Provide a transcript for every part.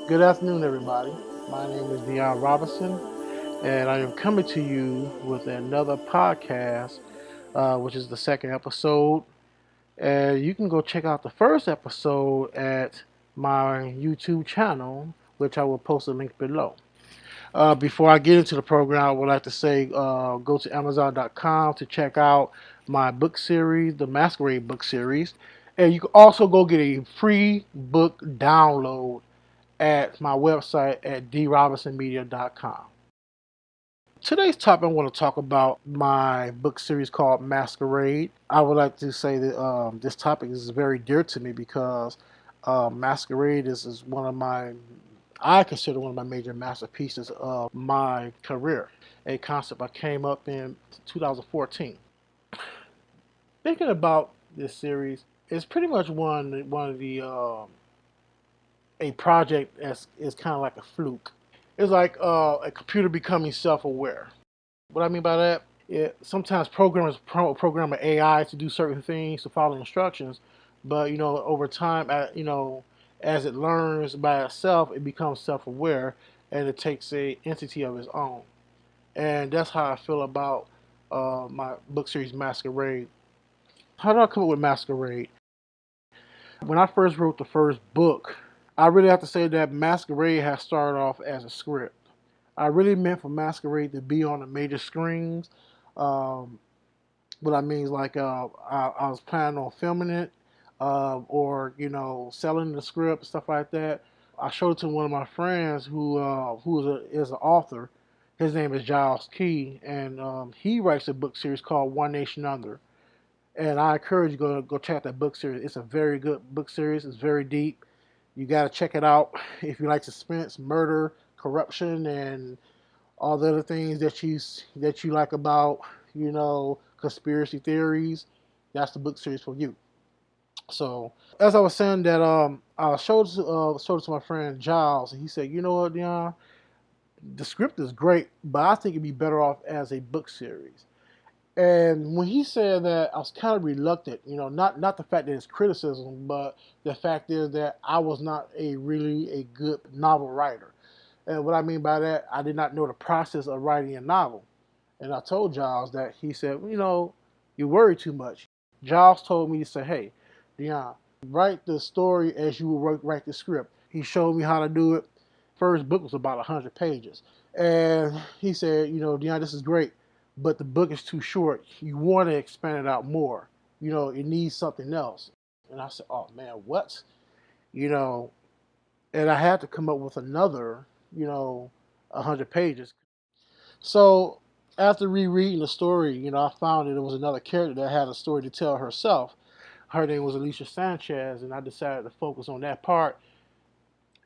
Good afternoon, everybody. My name is Deon Robinson, and I am coming to you with another podcast, which is the second episode. And you can go check out the first episode at my YouTube channel, which I will post a link below. Before I get into the program, I would like to say go to Amazon.com to check out my book series, the Masquerade book series. And you can also go get a free book download at my website at drobinsonmedia.com. Today's topic, I want to talk about my book series called Masquerade. I would like to say that this topic is very dear to me because Masquerade is one of I consider one of my major masterpieces of my career. A concept I came up in 2014. Thinking about this series, it's pretty much one of the a project that is kind of like a fluke. It's like a computer becoming self-aware. What I mean by that, sometimes programmers program an AI to do certain things to follow instructions, but over time, as it learns by itself, it becomes self-aware and it takes a entity of its own. And that's how I feel about my book series Masquerade. How did I come up with Masquerade? When I first wrote the first book, I really have to say that Masquerade has started off as a script. I really meant for Masquerade to be on the major screens. Um, what I mean is like I was planning on filming it or selling the script stuff like that. I showed it to one of my friends is an author. His name is Giles Key, and he writes a book series called One Nation Under. And I encourage you to go check out that book series. It's a very good book series. It's very deep. You got to check it out if you like suspense, murder, corruption, and all the other things that you like about conspiracy theories. That's the book series for you. So as I was saying that I showed it to my friend Giles, and he said, you know what, Dion, the script is great, but I think it'd be better off as a book series. And when he said that, I was kind of reluctant, not the fact that it's criticism, but the fact is that I was not a good novel writer. And what I mean by that, I did not know the process of writing a novel. And I told Giles that. He said, you worry too much. Giles told me to say, hey, Dion, write the story as you would write the script. He showed me how to do it. First book was about 100 pages. And he said, Dion, this is great, but the book is too short. You want to expand it out more. It needs something else. And I said, oh man, what? You know, and I had to come up with another, 100 pages. So after rereading the story, I found that there was another character that had a story to tell herself. Her name was Alicia Sanchez, and I decided to focus on that part.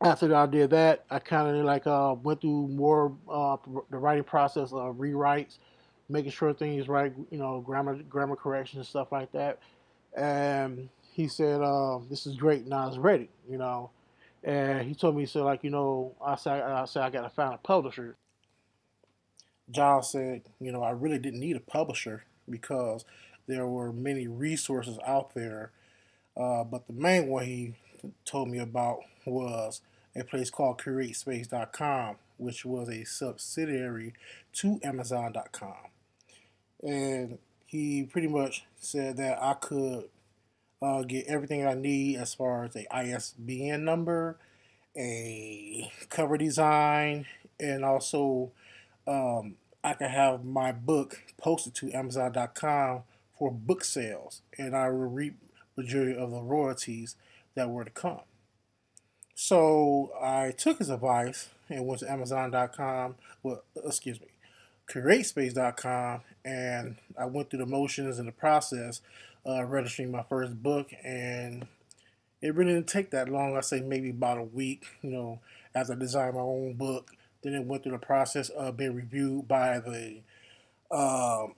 After I did that, I kind of went through more the writing process of rewrites, making sure things right, grammar corrections and stuff like that. And he said, "This is great. Now it's ready." And he told me, so I said I got to find a publisher. Giles said, I really didn't need a publisher because there were many resources out there. But the main one he told me about was a place called CreateSpace.com, which was a subsidiary to Amazon.com. And he pretty much said that I could get everything I need as far as a ISBN number, a cover design, and also I can have my book posted to Amazon.com for book sales, and I will reap majority of the royalties that were to come. So I took his advice and went to Amazon.com. Well, excuse me, CreateSpace.com, and I went through the motions and the process registering my first book, and it really didn't take that long. I say maybe about a week. After I designed my own book, then it went through the process of being reviewed by the um,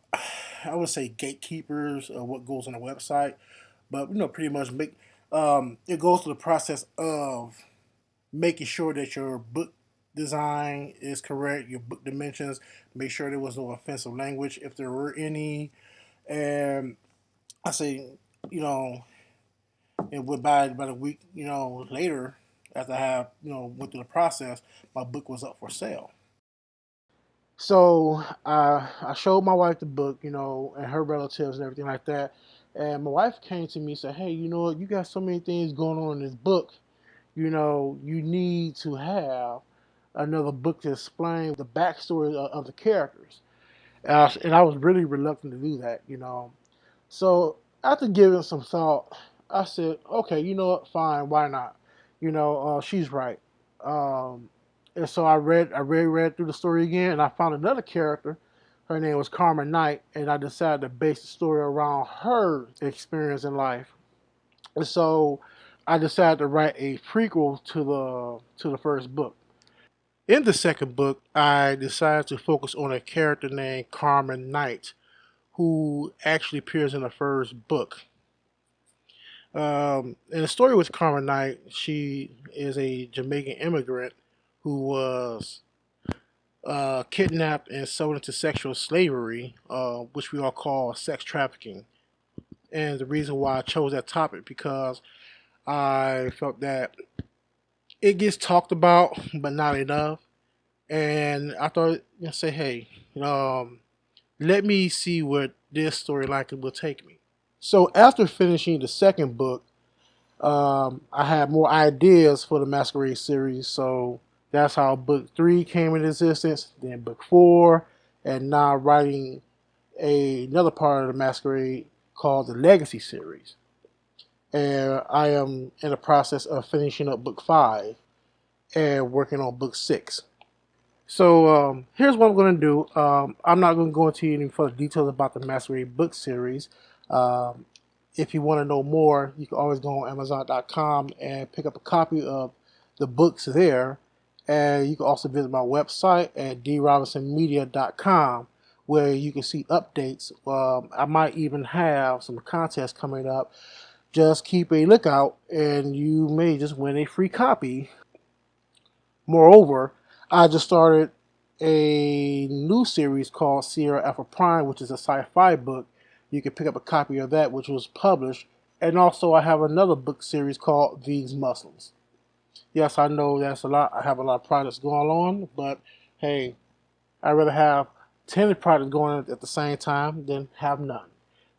I would say gatekeepers of what goes on the website, but pretty much make it goes through the process of making sure that your book design is correct, your book dimensions, make sure there was no offensive language if there were any, and I say, you know, and went by about a week, later, after I have went through the process, my book was up for sale. So I showed my wife the book, and her relatives and everything like that. And my wife came to me and said, "Hey, you know what? You got so many things going on in this book. You need to have another book to explain the backstory of the characters." And I was really reluctant to do that. So after giving some thought, I said, "Okay, you know what? Fine, why not? She's right." Um, and so I read through the story again, and I found another character. Her name was Carmen Knight, and I decided to base the story around her experience in life. And so I decided to write a prequel to the first book. In the second book, I decided to focus on a character named Carmen Knight, who actually appears in the first book. In the story with Carmen Knight, she is a Jamaican immigrant who was kidnapped and sold into sexual slavery, which we all call sex trafficking. And the reason why I chose that topic because I felt that it gets talked about, but not enough. And I thought, say, hey, um, let me see where this storyline will take me. So after finishing the second book, I had more ideas for the Masquerade series. So that's how book 3 came into existence, then book 4, and now writing another part of the Masquerade called the Legacy series. And I am in the process of finishing up book 5 and working on book 6. So here's what I'm going to do. I'm not going to go into any further details about the Masquerade book series. Um, if you want to know more, you can always go on Amazon.com and pick up a copy of the books there. And you can also visit my website at drobinsonmedia.com where you can see updates. I might even have some contests coming up. Just keep a lookout and you may just win a free copy. Moreover, I just started a new series called Sierra Alpha Prime, which is a sci-fi book. You can pick up a copy of that, which was published. And also, I have another book series called These Muslims. Yes, I know that's a lot. I have a lot of projects going on, but hey, I'd rather have 10 projects going on at the same time than have none.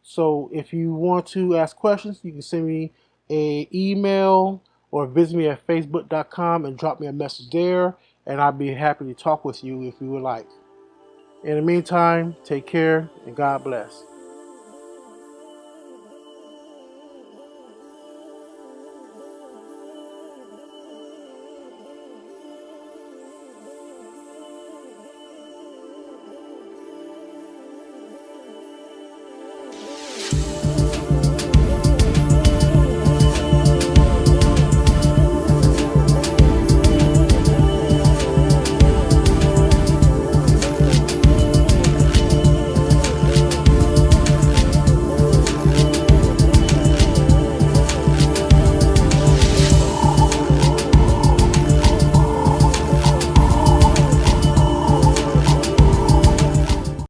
So if you want to ask questions, you can send me an email or visit me at facebook.com and drop me a message there, and I'll be happy to talk with you if you would like. In the meantime, take care and God bless.